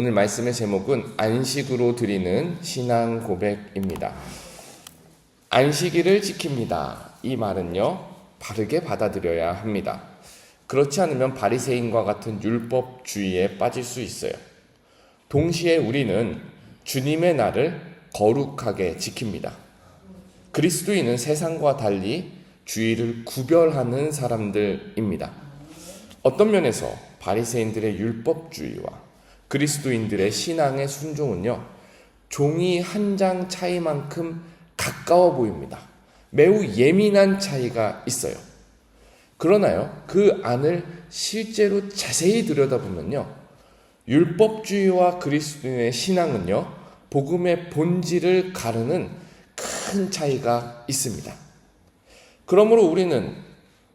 오늘 말씀의 제목은 안식으로 드리는 신앙 고백입니다. 안식일을 지킵니다. 이 말은요, 바르게 받아들여야 합니다. 그렇지 않으면 바리새인과 같은 율법주의에 빠질 수 있어요. 동시에 우리는 주님의 날을 거룩하게 지킵니다. 그리스도인은 세상과 달리 주의를 구별하는 사람들입니다. 어떤 면에서 바리새인들의 율법주의와 그리스도인들의 신앙의 순종은요, 종이 한 장 차이만큼 가까워 보입니다. 매우 예민한 차이가 있어요. 그러나요, 그 안을 실제로 자세히 들여다보면요, 율법주의와 그리스도인의 신앙은요, 복음의 본질을 가르는 큰 차이가 있습니다. 그러므로 우리는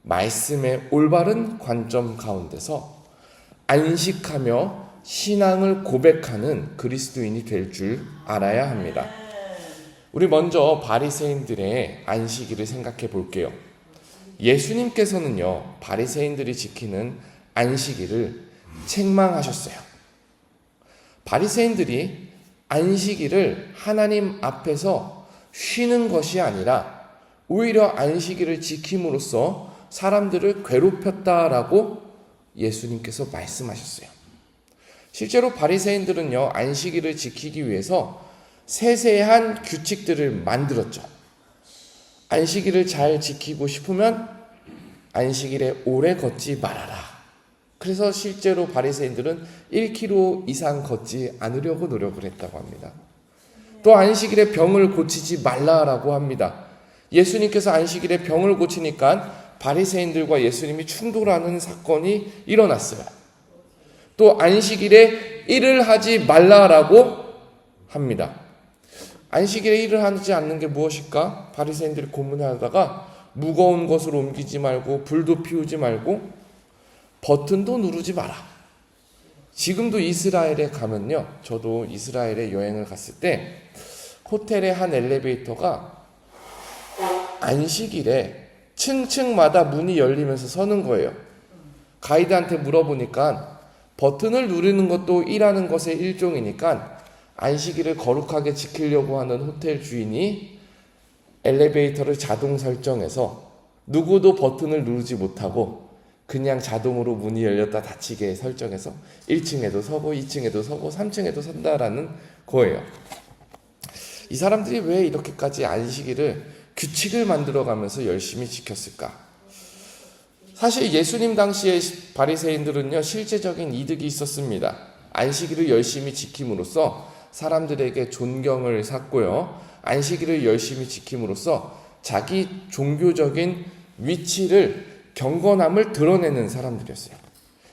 말씀의 올바른 관점 가운데서 안식하며 신앙을 고백하는 그리스도인이 될 줄 알아야 합니다. 우리 먼저 바리새인들의 안식일을 생각해 볼게요. 예수님께서는요, 바리새인들이 지키는 안식일을 책망하셨어요. 바리새인들이 안식일을 하나님 앞에서 쉬는 것이 아니라 오히려 안식일을 지킴으로써 사람들을 괴롭혔다라고 예수님께서 말씀하셨어요. 실제로 바리새인들은요, 안식일을 지키기 위해서 세세한 규칙들을 만들었죠. 안식일을 잘 지키고 싶으면 안식일에 오래 걷지 말아라. 그래서 실제로 바리새인들은 1km 이상 걷지 않으려고 노력을 했다고 합니다. 또 안식일에 병을 고치지 말라라고 합니다. 예수님께서 안식일에 병을 고치니까 바리새인들과 예수님이 충돌하는 사건이 일어났어요. 또 안식일에 일을 하지 말라라고 합니다. 안식일에 일을 하지 않는 게 무엇일까? 바리새인들이 고문하다가 무거운 것을 옮기지 말고 불도 피우지 말고 버튼도 누르지 마라. 지금도 이스라엘에 가면요, 저도 이스라엘에 여행을 갔을 때 호텔의 한 엘리베이터가 안식일에 층층마다 문이 열리면서 서는 거예요. 가이드한테 물어보니까 버튼을 누르는 것도 일하는 것의 일종이니까 안식일을 거룩하게 지키려고 하는 호텔 주인이 엘리베이터를 자동 설정해서 누구도 버튼을 누르지 못하고 그냥 자동으로 문이 열렸다 닫히게 설정해서 1층에도 서고 2층에도 서고 3층에도 선다라는 거예요. 이 사람들이 왜 이렇게까지 안식일을 규칙을 만들어가면서 열심히 지켰을까? 사실 예수님 당시의 바리새인들은요, 실제적인 이득이 있었습니다. 안식일을 열심히 지킴으로써 사람들에게 존경을 샀고요, 안식일을 열심히 지킴으로써 자기 종교적인 위치를, 경건함을 드러내는 사람들이었어요.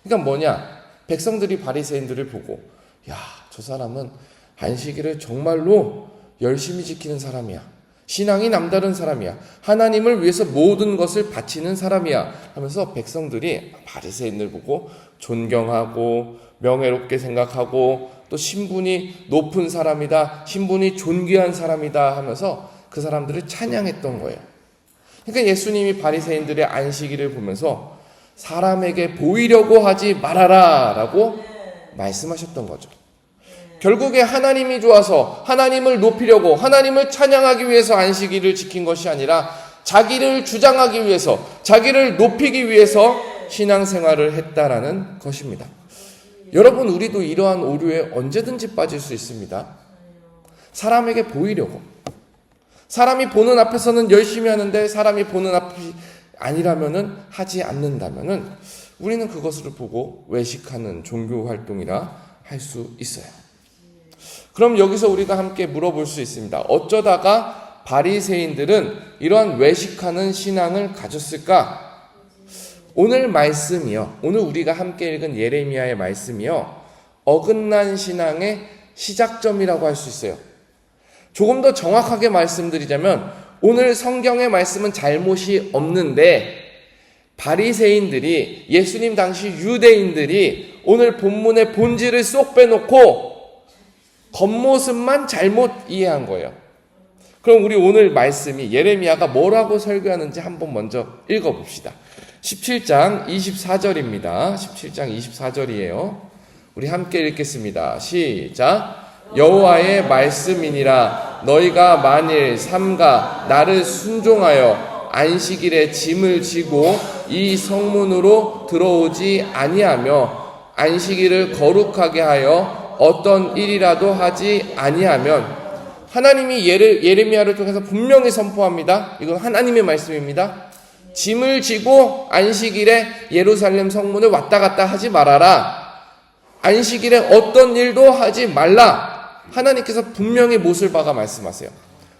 그러니까 뭐냐, 백성들이 바리새인들을 보고, 야, 저 사람은 안식일을 정말로 열심히 지키는 사람이야, 신앙이 남다른 사람이야, 하나님을 위해서 모든 것을 바치는 사람이야 하면서 백성들이 바리새인들 보고 존경하고 명예롭게 생각하고 또 신분이 높은 사람이다, 신분이 존귀한 사람이다 하면서 그 사람들을 찬양했던 거예요. 그러니까 예수님이 바리새인들의 안식일을 보면서 사람에게 보이려고 하지 말아라 라고 말씀하셨던 거죠. 결국에 하나님이 좋아서 하나님을 높이려고, 하나님을 찬양하기 위해서 안식일을 지킨 것이 아니라 자기를 주장하기 위해서, 자기를 높이기 위해서 신앙생활을 했다라는 것입니다. 여러분, 우리도 이러한 오류에 언제든지 빠질 수 있습니다. 사람에게 보이려고, 사람이 보는 앞에서는 열심히 하는데 사람이 보는 앞이 아니라면은, 하지 않는다면은 우리는 그것을 보고 외식하는 종교 활동이라 할 수 있어요. 그럼 여기서 우리가 함께 물어볼 수 있습니다. 어쩌다가 바리새인들은 이러한 외식하는 신앙을 가졌을까? 오늘 말씀이요, 오늘 우리가 함께 읽은 예레미야의 말씀이요, 어긋난 신앙의 시작점이라고 할 수 있어요. 조금 더 정확하게 말씀드리자면 오늘 성경의 말씀은 잘못이 없는데 바리새인들이, 예수님 당시 유대인들이 오늘 본문의 본질을 쏙 빼놓고 겉모습만 잘못 이해한 거예요. 그럼 우리 오늘 말씀이 예레미야가 뭐라고 설교하는지 한번 먼저 읽어봅시다. 17장 24절입니다. 17장 24절이에요. 우리 함께 읽겠습니다. 시작. 여호와의 말씀이니라. 너희가 만일 삼가 나를 순종하여 안식일에 짐을 지고 이 성문으로 들어오지 아니하며 안식일을 거룩하게 하여 어떤 일이라도 하지 아니하면, 하나님이 예레미야를 통해서 분명히 선포합니다. 이건 하나님의 말씀입니다. 짐을 지고 안식일에 예루살렘 성문을 왔다 갔다 하지 말아라. 안식일에 어떤 일도 하지 말라. 하나님께서 분명히 못을 박아 말씀하세요.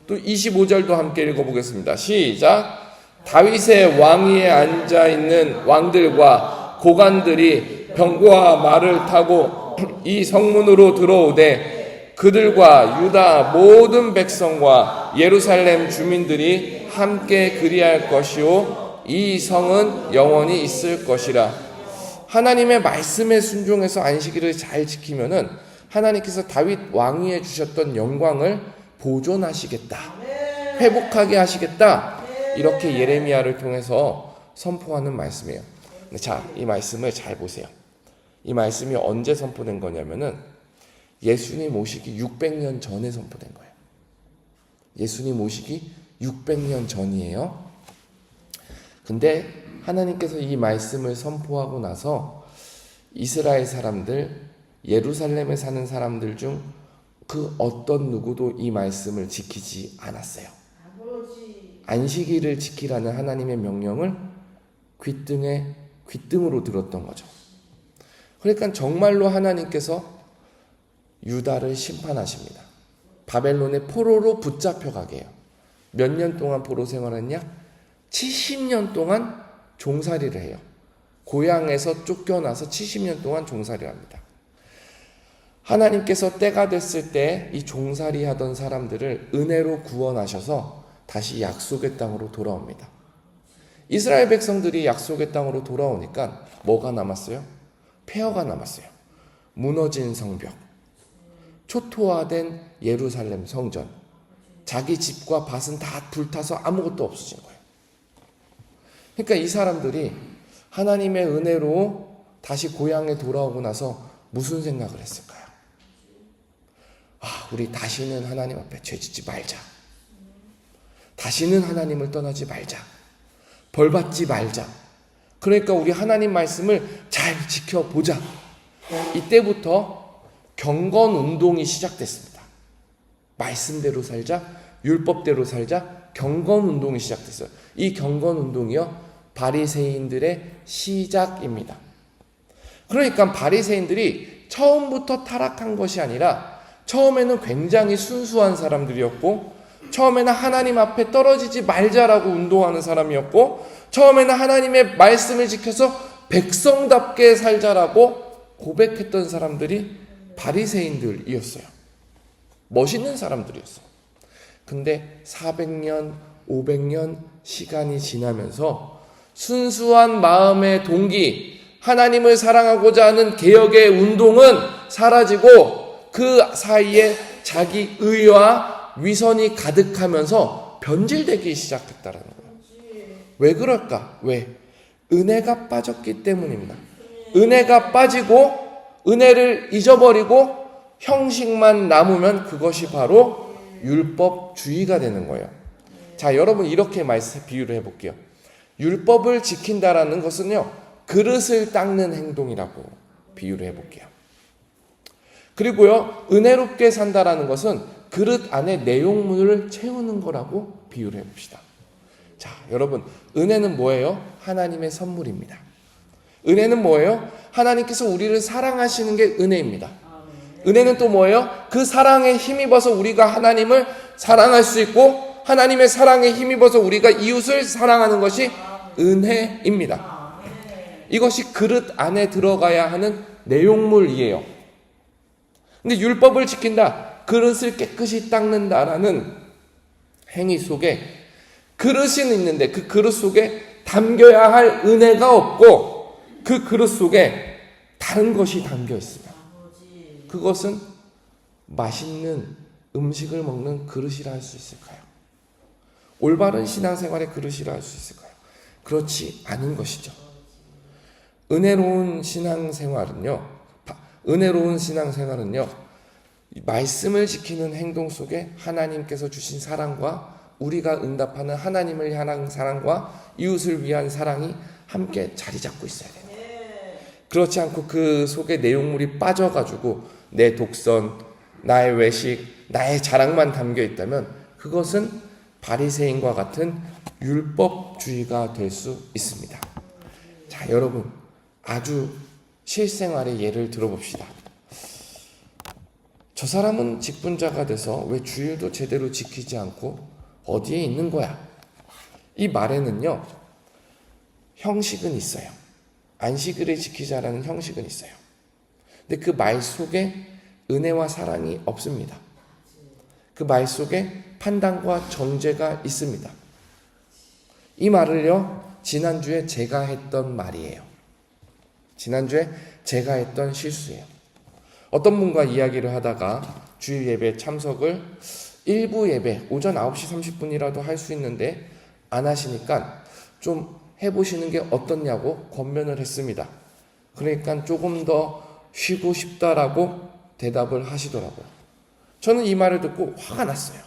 또 25절도 함께 읽어보겠습니다. 시작. 다윗의 왕위에 앉아있는 왕들과 고관들이 병거와 말을 타고 이 성문으로 들어오되 그들과 유다 모든 백성과 예루살렘 주민들이 함께 그리할 것이요 이 성은 영원히 있을 것이라. 하나님의 말씀에 순종해서 안식일을 잘 지키면은 하나님께서 다윗 왕위에 주셨던 영광을 보존하시겠다, 회복하게 하시겠다, 이렇게 예레미야를 통해서 선포하는 말씀이에요. 자, 이 말씀을 잘 보세요. 이 말씀이 언제 선포된 거냐면은 예수님 오시기 600년 전에 선포된 거예요. 예수님 오시기 600년 전이에요. 근데 하나님께서 이 말씀을 선포하고 나서 이스라엘 사람들, 예루살렘에 사는 사람들 중 그 어떤 누구도 이 말씀을 지키지 않았어요. 안식일을 지키라는 하나님의 명령을 귓등으로 들었던 거죠. 그러니까 정말로 하나님께서 유다를 심판하십니다. 바벨론의 포로로 붙잡혀가게 해요. 몇 년 동안 포로 생활했냐? 70년 동안 종살이를 해요. 고향에서 쫓겨나서 70년 동안 종살이를 합니다. 하나님께서 때가 됐을 때 이 종살이 하던 사람들을 은혜로 구원하셔서 다시 약속의 땅으로 돌아옵니다. 이스라엘 백성들이 약속의 땅으로 돌아오니까 뭐가 남았어요? 폐허가 남았어요. 무너진 성벽, 초토화된 예루살렘 성전, 자기 집과 밭은 다 불타서 아무것도 없어진 거예요. 그러니까 이 사람들이 하나님의 은혜로 다시 고향에 돌아오고 나서 무슨 생각을 했을까요? 우리 다시는 하나님 앞에 죄짓지 말자. 다시는 하나님을 떠나지 말자. 벌받지 말자. 그러니까 우리 하나님 말씀을 잘 지켜보자. 이때부터 경건 운동이 시작됐습니다. 말씀대로 살자, 율법대로 살자, 경건 운동이 시작됐어요. 이 경건 운동이요, 바리새인들의 시작입니다. 그러니까 바리새인들이 처음부터 타락한 것이 아니라 처음에는 굉장히 순수한 사람들이었고, 처음에는 하나님 앞에 떨어지지 말자라고 운동하는 사람이었고, 처음에는 하나님의 말씀을 지켜서 백성답게 살자라고 고백했던 사람들이 바리새인들이었어요. 멋있는 사람들이었어요. 근데 400년, 500년 시간이 지나면서 순수한 마음의 동기, 하나님을 사랑하고자 하는 개혁의 운동은 사라지고 그 사이에 자기 의와 위선이 가득하면서 변질되기 시작했다는 거예요. 왜 그럴까? 왜? 은혜가 빠졌기 때문입니다. 은혜가 빠지고 은혜를 잊어버리고 형식만 남으면 그것이 바로 율법주의가 되는 거예요. 자, 여러분 이렇게 비유를 해볼게요. 율법을 지킨다라는 것은요, 그릇을 닦는 행동이라고 비유를 해볼게요. 그리고요, 은혜롭게 산다라는 것은 그릇 안에 내용물을 채우는 거라고 비유를 해봅시다. 자, 여러분, 은혜는 뭐예요? 하나님의 선물입니다. 은혜는 뭐예요? 하나님께서 우리를 사랑하시는 게 은혜입니다. 은혜는 또 뭐예요? 그 사랑에 힘입어서 우리가 하나님을 사랑할 수 있고, 하나님의 사랑에 힘입어서 우리가 이웃을 사랑하는 것이 은혜입니다. 이것이 그릇 안에 들어가야 하는 내용물이에요. 근데 율법을 지킨다, 그릇을 깨끗이 닦는다라는 행위 속에 그릇이 있는데 그 그릇 속에 담겨야 할 은혜가 없고 그 그릇 속에 다른 것이 담겨 있습니다. 그것은 맛있는 음식을 먹는 그릇이라 할 수 있을까요? 올바른 신앙생활의 그릇이라 할 수 있을까요? 그렇지 않은 것이죠. 은혜로운 신앙생활은요, 은혜로운 신앙생활은요, 말씀을 지키는 행동 속에 하나님께서 주신 사랑과 우리가 응답하는 하나님을 향한 사랑과 이웃을 위한 사랑이 함께 자리 잡고 있어야 돼요. 그렇지 않고 그 속에 내용물이 빠져가지고 내 독선, 나의 외식, 나의 자랑만 담겨 있다면 그것은 바리새인과 같은 율법주의가 될 수 있습니다. 자, 여러분, 아주 실생활의 예를 들어봅시다. 저 사람은 직분자가 돼서 왜 주일도 제대로 지키지 않고 어디에 있는 거야? 이 말에는요, 형식은 있어요. 안식일을 지키자라는 형식은 있어요. 근데 그 말 속에 은혜와 사랑이 없습니다. 그 말 속에 판단과 정죄가 있습니다. 이 말을요, 지난주에 제가 했던 말이에요. 지난주에 제가 했던 실수예요. 어떤 분과 이야기를 하다가 주일 예배 참석을 일부 예배 오전 9시 30분이라도 할 수 있는데 안 하시니까 좀 해보시는 게 어떻냐고 권면을 했습니다. 그러니까 조금 더 쉬고 싶다라고 대답을 하시더라고요. 저는 이 말을 듣고 화가 났어요.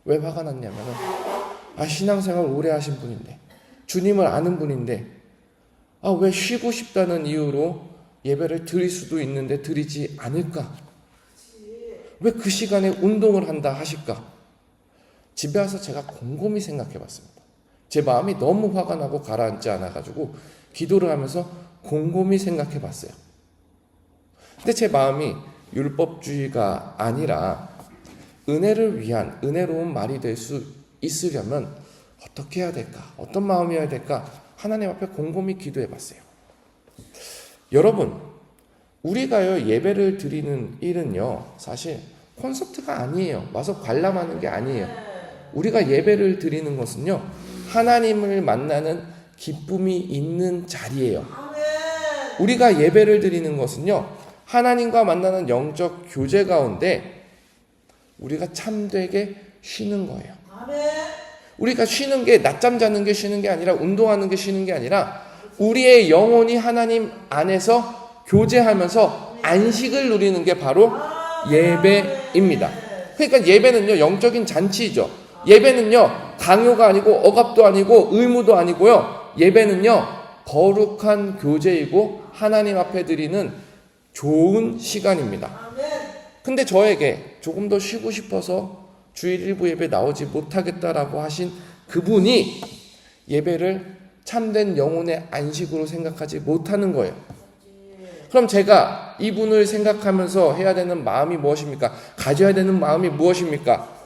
왜 화가 났냐면 신앙생활 오래 하신 분인데 주님을 아는 분인데 왜 쉬고 싶다는 이유로 예배를 드릴 수도 있는데 드리지 않을까? 왜 그 시간에 운동을 한다 하실까? 집에 와서 제가 곰곰이 생각해 봤습니다. 제 마음이 너무 화가 나고 가라앉지 않아가지고 기도를 하면서 곰곰이 생각해 봤어요. 근데 제 마음이 율법주의가 아니라 은혜를 위한 은혜로운 말이 될 수 있으려면 어떻게 해야 될까? 어떤 마음이어야 될까? 하나님 앞에 곰곰이 기도해 봤어요. 여러분, 우리가요 예배를 드리는 일은요 사실 콘서트가 아니에요. 와서 관람하는 게 아니에요. 우리가 예배를 드리는 것은요 하나님을 만나는 기쁨이 있는 자리예요. 우리가 예배를 드리는 것은요 하나님과 만나는 영적 교제 가운데 우리가 참되게 쉬는 거예요. 우리가 쉬는 게 낮잠 자는 게 쉬는 게 아니라 운동하는 게 쉬는 게 아니라 우리의 영혼이 하나님 안에서 교제하면서 안식을 누리는 게 바로 예배입니다. 그러니까 예배는요 영적인 잔치이죠. 예배는요 강요가 아니고 억압도 아니고 의무도 아니고요. 예배는요 거룩한 교제이고 하나님 앞에 드리는 좋은 시간입니다. 근데 저에게 조금 더 쉬고 싶어서 주일 일부 예배 나오지 못하겠다라고 하신 그분이 예배를 참된 영혼의 안식으로 생각하지 못하는 거예요. 그럼 제가 이분을 생각하면서 해야 되는 마음이 무엇입니까? 가져야 되는 마음이 무엇입니까?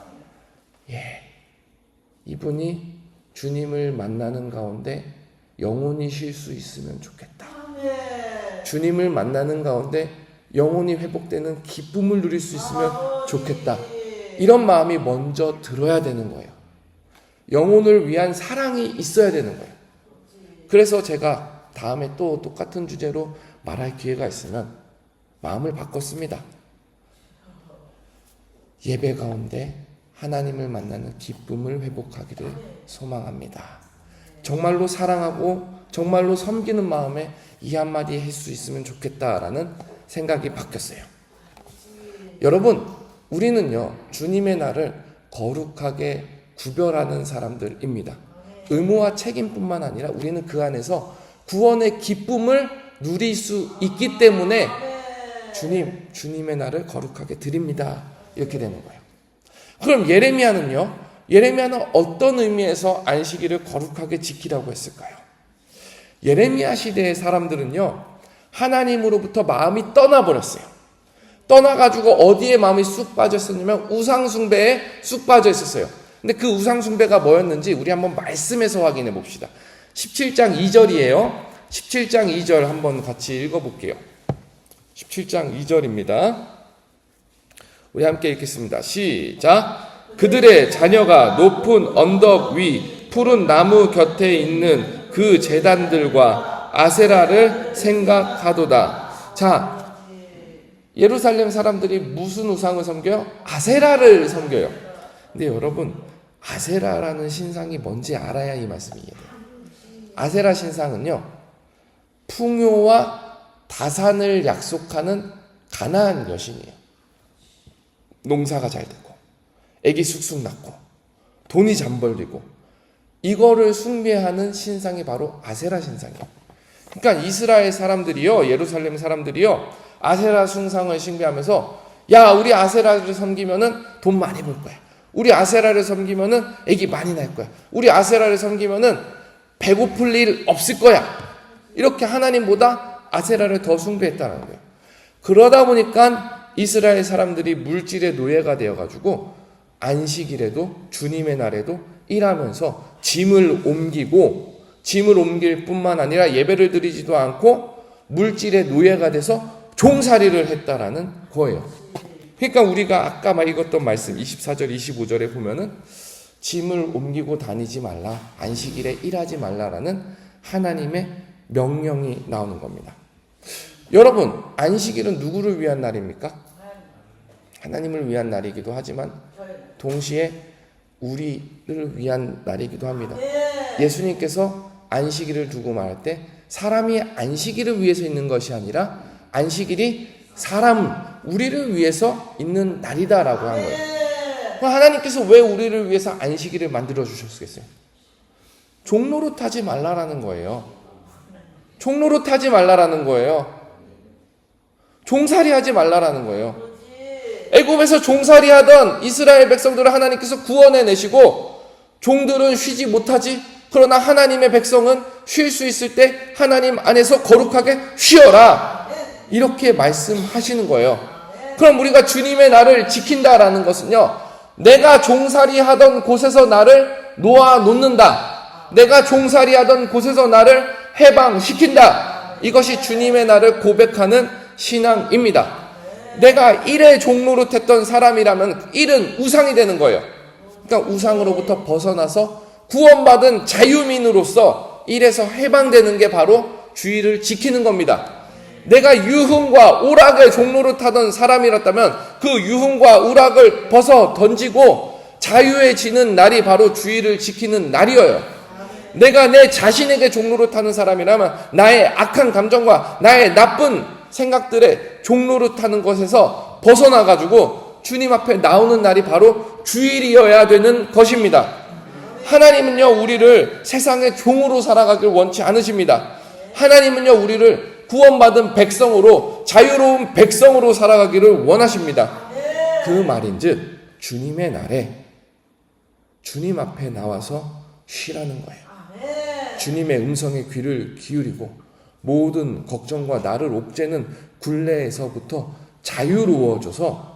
이분이 주님을 만나는 가운데 영혼이 쉴 수 있으면 좋겠다. 주님을 만나는 가운데 영혼이 회복되는 기쁨을 누릴 수 있으면 좋겠다. 이런 마음이 먼저 들어야 되는 거예요. 영혼을 위한 사랑이 있어야 되는 거예요. 그래서 제가 다음에 또 똑같은 주제로 말할 기회가 있으면 마음을 바꿨습니다. 예배 가운데 하나님을 만나는 기쁨을 회복하기를 소망합니다. 정말로 사랑하고 정말로 섬기는 마음에 이 한마디 할 수 있으면 좋겠다라는 생각이 바뀌었어요. 여러분, 우리는요 주님의 날을 거룩하게 구별하는 사람들입니다. 의무와 책임뿐만 아니라 우리는 그 안에서 구원의 기쁨을 누릴 수 있기 때문에 주님의 날을 거룩하게 드립니다. 이렇게 되는 거예요. 그럼 예레미야는 어떤 의미에서 안식일을 거룩하게 지키라고 했을까요? 예레미야 시대의 사람들은요 하나님으로부터 마음이 떠나버렸어요. 떠나가지고 어디에 마음이 쑥 빠졌었냐면 우상숭배에 쑥 빠져 있었어요. 근데 그 우상숭배가 뭐였는지 우리 한번 말씀에서 확인해 봅시다. 17장 2절이에요. 17장 2절 한번 같이 읽어볼게요. 17장 2절입니다. 우리 함께 읽겠습니다. 시작. 그들의 자녀가 높은 언덕 위 푸른 나무 곁에 있는 그 제단들과 아세라를 생각하도다. 자, 예루살렘 사람들이 무슨 우상을 섬겨요? 아세라를 섬겨요. 근데 여러분, 아세라라는 신상이 뭔지 알아야 이 말씀이 이해돼요. 아세라 신상은요 풍요와 다산을 약속하는 가나안 여신이에요. 농사가 잘 되고 애기 쑥쑥 낳고 돈이 잠벌리고 이거를 숭배하는 신상이 바로 아세라 신상이에요. 그러니까 이스라엘 사람들이요, 예루살렘 사람들이요, 아세라 숭상을 숭배하면서 야, 우리 아세라를 섬기면은 돈 많이 벌 거야. 우리 아세라를 섬기면은 애기 많이 낳을 거야. 우리 아세라를 섬기면은 배고플 일 없을 거야. 이렇게 하나님보다 아세라를 더 숭배했다는 거예요. 그러다 보니까 이스라엘 사람들이 물질의 노예가 되어가지고 안식일에도 주님의 날에도 일하면서 짐을 옮길 뿐만 아니라 예배를 드리지도 않고 물질의 노예가 돼서 종살이를 했다라는 거예요. 그러니까 우리가 아까 막 읽었던 말씀 24절 25절에 보면은 짐을 옮기고 다니지 말라, 안식일에 일하지 말라라는 하나님의 명령이 나오는 겁니다. 여러분, 안식일은 누구를 위한 날입니까? 하나님을 위한 날이기도 하지만 동시에 우리를 위한 날이기도 합니다. 예수님께서 안식일을 두고 말할 때 사람이 안식일을 위해서 있는 것이 아니라 안식일이 우리를 위해서 있는 날이다라고 한 거예요. 하나님께서 왜 우리를 위해서 안식일을 만들어 주셨겠어요? 종노릇하지 말라라는 거예요. 종노릇하지 말라라는 거예요. 종살이하지 말라라는 거예요. 애굽에서 종살이하던 이스라엘 백성들을 하나님께서 구원해내시고 종들은 쉬지 못하지. 그러나 하나님의 백성은 쉴 수 있을 때 하나님 안에서 거룩하게 쉬어라. 이렇게 말씀하시는 거예요. 그럼 우리가 주님의 날을 지킨다라는 것은요, 내가 종살이하던 곳에서 나를 놓아놓는다. 내가 종살이하던 곳에서 나를 해방시킨다. 이것이 주님의 날을 고백하는 신앙입니다. 내가 일에 종노릇했던 사람이라면 일은 우상이 되는 거예요. 그러니까 우상으로부터 벗어나서 구원받은 자유민으로서 일에서 해방되는 게 바로 주일을 지키는 겁니다. 내가 유흥과 오락에 종노릇하던 사람이었다면 그 유흥과 오락을 벗어 던지고 자유해지는 날이 바로 주일을 지키는 날이어요. 내가 내 자신에게 종노릇하는 사람이라면 나의 악한 감정과 나의 나쁜 생각들에 종노릇하는 것에서 벗어나가지고 주님 앞에 나오는 날이 바로 주일이어야 되는 것입니다. 하나님은요, 우리를 세상의 종으로 살아가길 원치 않으십니다. 하나님은요, 우리를 구원받은 백성으로, 자유로운 백성으로 살아가기를 원하십니다. 그 말인즉 주님의 날에 주님 앞에 나와서 쉬라는 거예요. 주님의 음성에 귀를 기울이고 모든 걱정과 나를 옥죄는 굴레에서부터 자유로워져서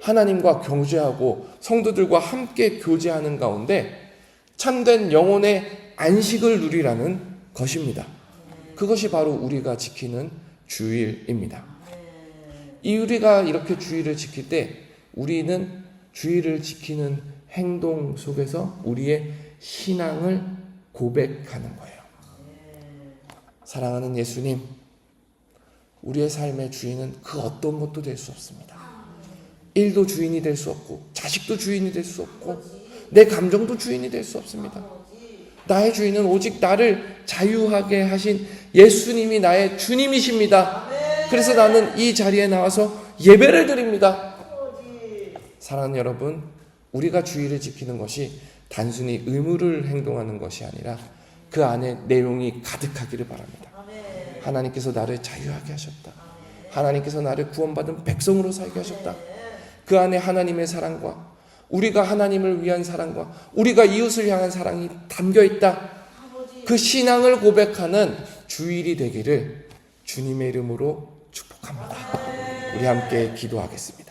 하나님과 교제하고 성도들과 함께 교제하는 가운데 참된 영혼의 안식을 누리라는 것입니다. 그것이 바로 우리가 지키는 주일입니다. 우리가 이렇게 주일을 지킬 때 우리는 주일을 지키는 행동 속에서 우리의 신앙을 고백하는 거예요. 사랑하는 예수님, 우리의 삶의 주인은 그 어떤 것도 될 수 없습니다. 일도 주인이 될 수 없고 자식도 주인이 될 수 없고 내 감정도 주인이 될 수 없습니다. 나의 주인은 오직 나를 자유하게 하신 예수님이 나의 주님이십니다. 그래서 나는 이 자리에 나와서 예배를 드립니다. 사랑하는 여러분, 우리가 주일을 지키는 것이 단순히 의무를 행동하는 것이 아니라 그 안에 내용이 가득하기를 바랍니다. 하나님께서 나를 자유하게 하셨다. 하나님께서 나를 구원받은 백성으로 살게 하셨다. 그 안에 하나님의 사랑과 우리가 하나님을 위한 사랑과 우리가 이웃을 향한 사랑이 담겨있다. 그 신앙을 고백하는 주일이 되기를 주님의 이름으로 축복합니다. 우리 함께 기도하겠습니다.